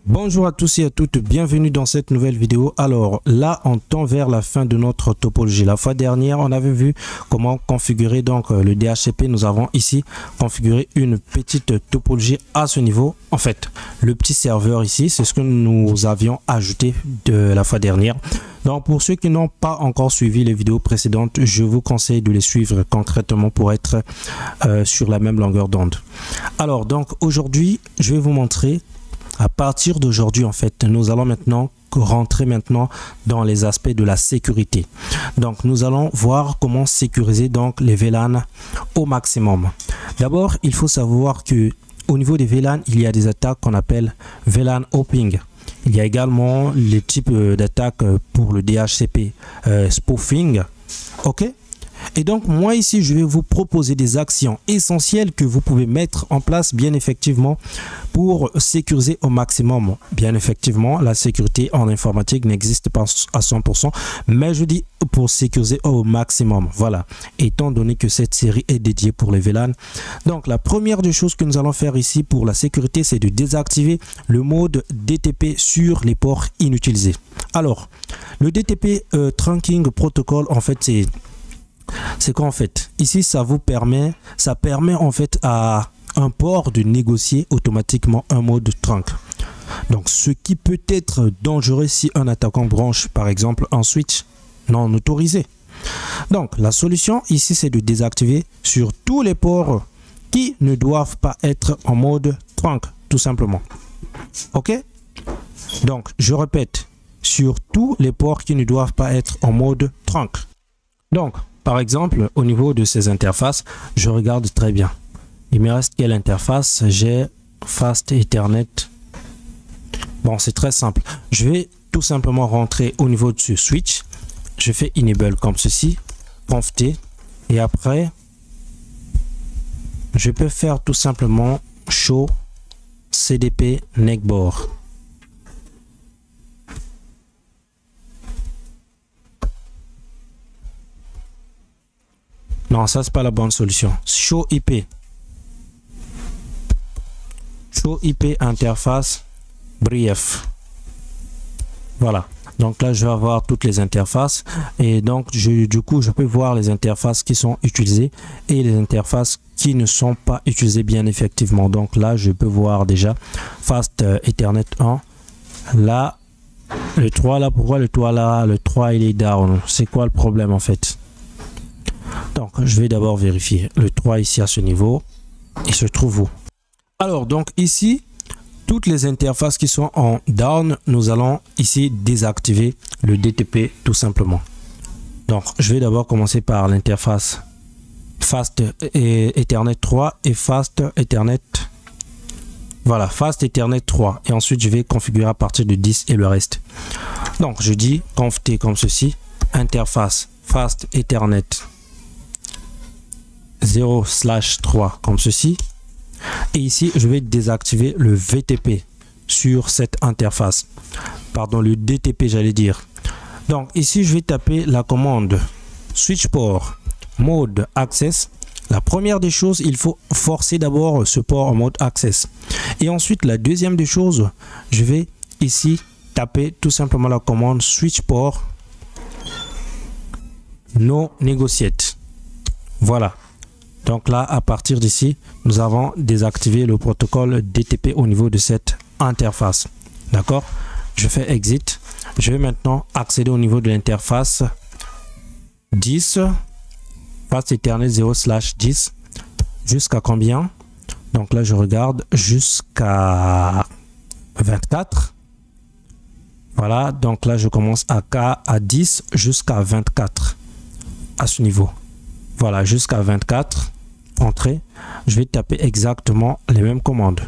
Bonjour à tous et à toutes, bienvenue dans cette nouvelle vidéo. Alors là, on tend vers la fin de notre topologie. La fois dernière, on avait vu comment configurer donc le DHCP. Nous avons ici configuré une petite topologie à ce niveau. En fait, le petit serveur ici, c'est ce que nous avions ajouté de la fois dernière. Donc pour ceux qui n'ont pas encore suivi les vidéos précédentes, je vous conseille de les suivre concrètement pour être sur la même longueur d'onde. Alors donc aujourd'hui, je vais vous montrer. À partir d'aujourd'hui, en fait, nous allons maintenant rentrer dans les aspects de la sécurité. Donc, nous allons voir comment sécuriser donc les VLAN au maximum. D'abord, il faut savoir que au niveau des VLAN, il y a des attaques qu'on appelle VLAN hopping. Il y a également les types d'attaques pour le DHCP spoofing. OK? Et donc moi ici je vais vous proposer des actions essentielles que vous pouvez mettre en place bien effectivement pour sécuriser au maximum. Bien effectivement, la sécurité en informatique n'existe pas à 100%, mais je dis pour sécuriser au maximum. Voilà, étant donné que cette série est dédiée pour les VLAN. Donc la première des choses que nous allons faire ici pour la sécurité, c'est de désactiver le mode DTP sur les ports inutilisés. Alors, le DTP Trunking Protocol, en fait, c'est quoi en fait? Ici, ça permet en fait à un port de négocier automatiquement un mode trunk. Donc, ce qui peut être dangereux si un attaquant branche par exemple un switch non autorisé. Donc, la solution ici, c'est de désactiver sur tous les ports qui ne doivent pas être en mode trunk, tout simplement. OK? Donc, je répète, sur tous les ports qui ne doivent pas être en mode trunk. Donc, par exemple, au niveau de ces interfaces, je regarde très bien. Il me reste quelle interface? J'ai Fast Ethernet. Bon, c'est très simple. Je vais tout simplement rentrer au niveau de ce switch. Je fais Enable comme ceci, Conf T. Et après, je peux faire tout simplement Show CDP Neckboard. Non, ça c'est pas la bonne solution. Show IP. Show IP interface brief. Voilà. Donc là, je vais avoir toutes les interfaces. Et donc, du coup, je peux voir les interfaces qui sont utilisées et les interfaces qui ne sont pas utilisées bien effectivement. Donc là, je peux voir déjà Fast Ethernet 1. Là, le 3 là, pourquoi le 3 là? Le 3 il est down. C'est quoi le problème en fait? Donc, je vais d'abord vérifier le 3 ici à ce niveau. Il se trouve où? Alors, donc ici, toutes les interfaces qui sont en down, nous allons ici désactiver le DTP tout simplement. Donc, je vais d'abord commencer par l'interface Fast Ethernet 3 et Fast Ethernet. Voilà, Fast Ethernet 3. Et ensuite, je vais configurer à partir de 10 et le reste. Donc, je dis Conf T comme ceci. Interface Fast Ethernet 0/3 comme ceci. Et ici, je vais désactiver le VTP sur cette interface. Pardon, le DTP, j'allais dire. Donc ici, je vais taper la commande switch port mode access. La première des choses, il faut forcer d'abord ce port en mode access. Et ensuite, la deuxième des choses, je vais ici taper tout simplement la commande switch port no negotiate. Voilà. Donc là, à partir d'ici, nous avons désactivé le protocole DTP au niveau de cette interface. D'accord? Je fais exit. Je vais maintenant accéder au niveau de l'interface 10, Fast Ethernet 0/10. Jusqu'à combien? Donc là, je regarde jusqu'à 24. Voilà, donc là, je commence à 10 jusqu'à 24 à ce niveau. Voilà, jusqu'à 24. Entrée, je vais taper exactement les mêmes commandes.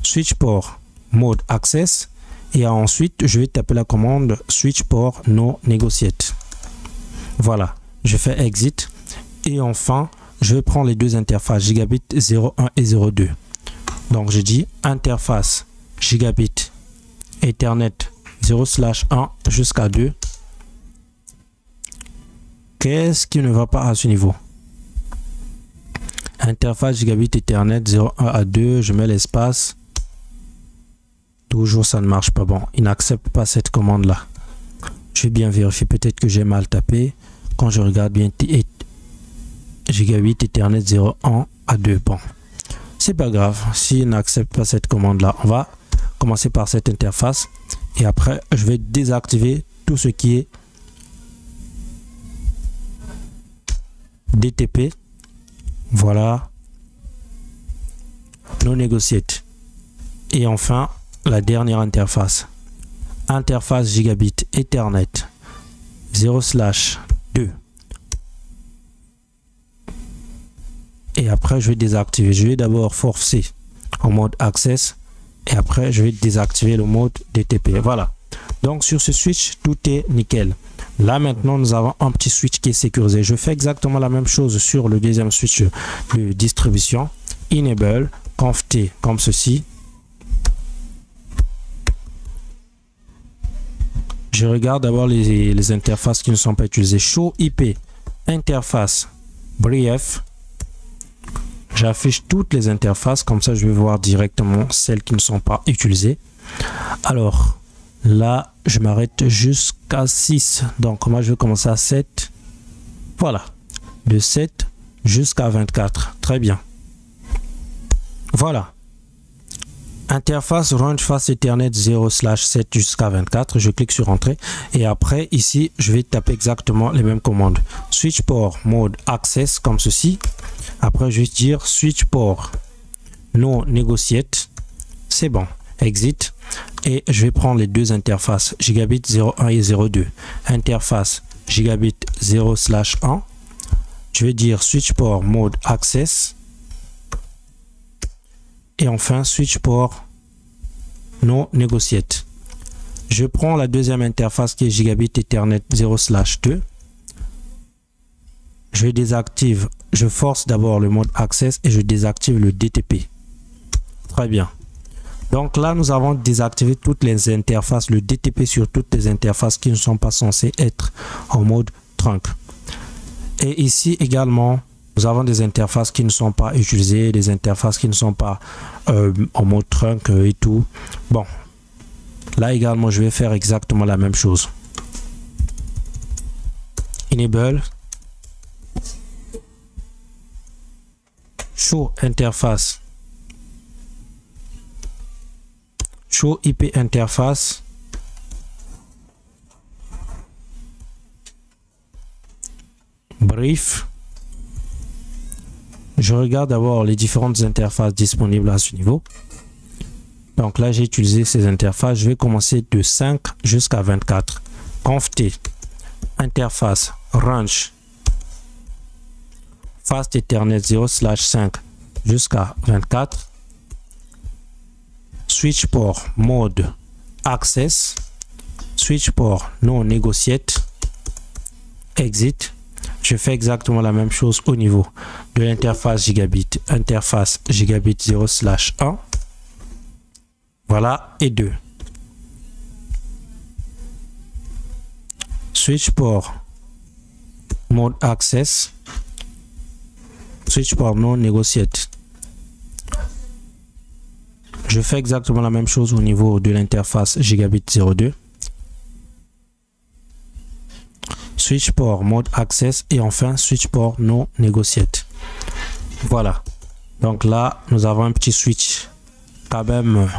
Switch port mode access et ensuite je vais taper la commande switch port no negotiate. Voilà, je fais exit et enfin je vais prendre les deux interfaces gigabit 01 et 02. Donc je dis interface gigabit Ethernet 0/1 jusqu'à 2. Qu'est-ce qui ne va pas à ce niveau? Interface gigabit Ethernet 0,1 à 2, je mets l'espace. Toujours ça ne marche pas. Bon, il n'accepte pas cette commande là. Je vais bien vérifier, peut-être que j'ai mal tapé. Quand je regarde bien, Gigabit Ethernet 0.1 à 2. Bon, c'est pas grave. S'il n'accepte pas cette commande là, on va commencer par cette interface. Et après, je vais désactiver tout ce qui est DTP. Voilà. Non negotiate. Et enfin, la dernière interface. Interface Gigabit Ethernet 0/2. Et après, je vais désactiver. Je vais d'abord forcer en mode Access. Et après, je vais désactiver le mode DTP. Voilà. Donc, sur ce switch, tout est nickel. Là, maintenant, nous avons un petit switch qui est sécurisé. Je fais exactement la même chose sur le deuxième switch de distribution. Enable, conft comme ceci. Je regarde d'abord les interfaces qui ne sont pas utilisées. Show IP, interface, brief. J'affiche toutes les interfaces, comme ça je vais voir directement celles qui ne sont pas utilisées. Alors, là, je m'arrête jusqu'à 6. Donc, moi, je vais commencer à 7. Voilà. De 7 jusqu'à 24. Très bien. Voilà. Interface Range Fast Ethernet 0/7 jusqu'à 24. Je clique sur Entrée. Et après, ici, je vais taper exactement les mêmes commandes. Switch port mode Access, comme ceci. Après, je vais dire Switch port non negotiate. C'est bon. Exit. Et je vais prendre les deux interfaces Gigabit 0.1 et 0.2. Interface Gigabit 0/1. Je vais dire Switch port mode Access. Et enfin, switch port non negotiate. Je prends la deuxième interface qui est Gigabit Ethernet 0/2. Je désactive, je force d'abord le mode Access et je désactive le DTP. Très bien. Donc là, nous avons désactivé toutes les interfaces, le DTP sur toutes les interfaces qui ne sont pas censées être en mode trunk. Et ici également, nous avons des interfaces qui ne sont pas utilisées, des interfaces qui ne sont pas en mode trunk et tout. Bon, là également, je vais faire exactement la même chose. Enable. Show interface. Show IP interface. Brief. Je regarde d'abord les différentes interfaces disponibles à ce niveau. Donc là, j'ai utilisé ces interfaces. Je vais commencer de 5 jusqu'à 24. Conft interface range fast Ethernet 0/5 jusqu'à 24. Switch port mode access. Switch port non negotiate. Exit. Je fais exactement la même chose au niveau de l'interface Gigabit. Interface Gigabit 0/1. Voilà, et 2. Switch port mode access. Switch port non negotiate. Je fais exactement la même chose au niveau de l'interface Gigabit 02. Switch port mode access et enfin switch port non negotiate. Voilà. Donc là, nous avons un petit switch quand même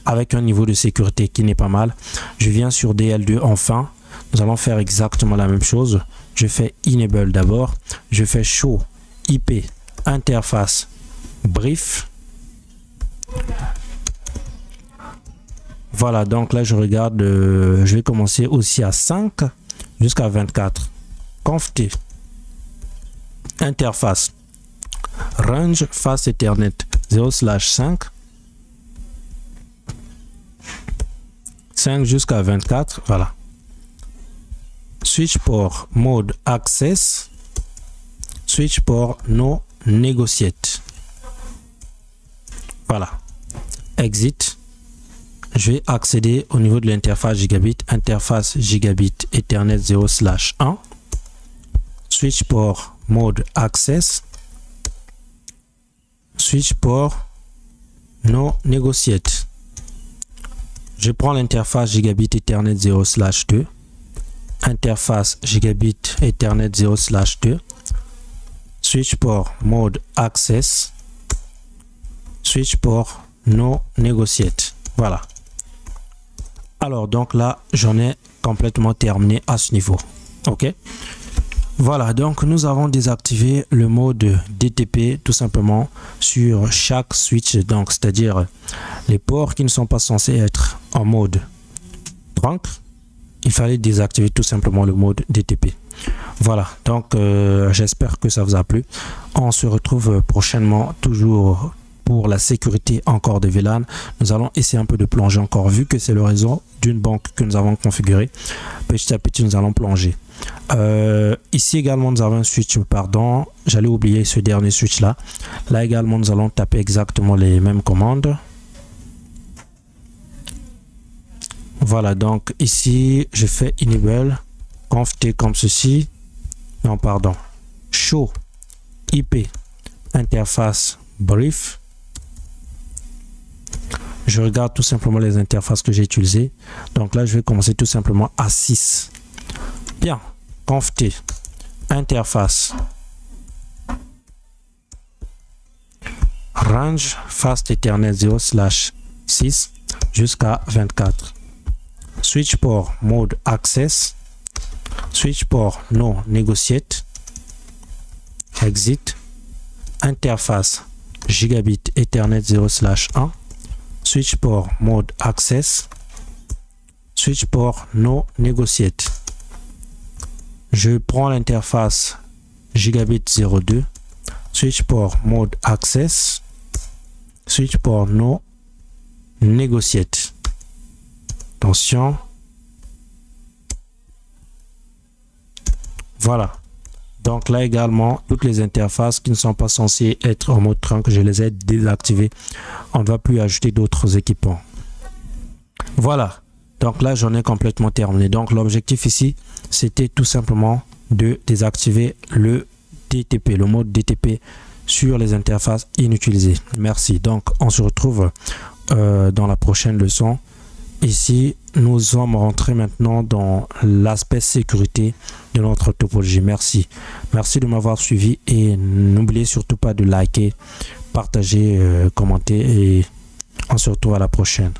avec un niveau de sécurité qui n'est pas mal. Je viens sur DL2 enfin. Nous allons faire exactement la même chose. Je fais enable d'abord. Je fais show IP interface brief. Voilà, donc là je regarde, je vais commencer aussi à 5 jusqu'à 24. Conft interface range fast Ethernet 0/5. 5 jusqu'à 24, voilà. Switch port mode access. Switch port non negotiate. Voilà. Exit. Je vais accéder au niveau de l'interface Gigabit. Interface Gigabit Ethernet 0/1. Switch port mode access. Switch port non negotiate. Je prends l'interface Gigabit Ethernet 0/2, interface Gigabit Ethernet 0/2, switch port mode access, switch port no negotiate. Voilà. Alors donc là, j'en ai complètement terminé à ce niveau. Ok. Voilà, donc nous avons désactivé le mode DTP tout simplement sur chaque switch, donc c'est-à-dire les ports qui ne sont pas censés être en mode trunk. Il fallait désactiver tout simplement le mode DTP. Voilà, donc j'espère que ça vous a plu. On se retrouve prochainement, toujours pour la sécurité encore de VLAN. Nous allons essayer un peu de plonger encore, vu que c'est le réseau d'une banque que nous avons configuré. Petit à petit, nous allons plonger. Ici également, nous avons un switch, pardon, j'allais oublier ce dernier switch là. Là également, nous allons taper exactement les mêmes commandes. Voilà, donc ici, je fais enable conf t comme ceci. Non, pardon. Show IP interface brief. Je regarde tout simplement les interfaces que j'ai utilisées. Donc là, je vais commencer tout simplement à 6. Bien. Conf t interface range fast ethernet 0/6 jusqu'à 24. Switch port mode access, switch port no negotiate, exit, interface Gigabit Ethernet 0/1, switch port mode access, switch port no negotiate. Je prends l'interface Gigabit 02, switch port mode access, switch port no negotiate. Attention. Voilà. Donc là également, toutes les interfaces qui ne sont pas censées être en mode trunk, je les ai désactivées. On ne va plus ajouter d'autres équipements. Voilà. Donc là, j'en ai complètement terminé. Donc l'objectif ici, c'était tout simplement de désactiver le DTP, le mode DTP sur les interfaces inutilisées. Merci. Donc on se retrouve dans la prochaine leçon. Ici, nous sommes rentrés maintenant dans l'aspect sécurité de notre topologie. Merci. Merci de m'avoir suivi et n'oubliez surtout pas de liker, partager, commenter et on se retrouve à la prochaine.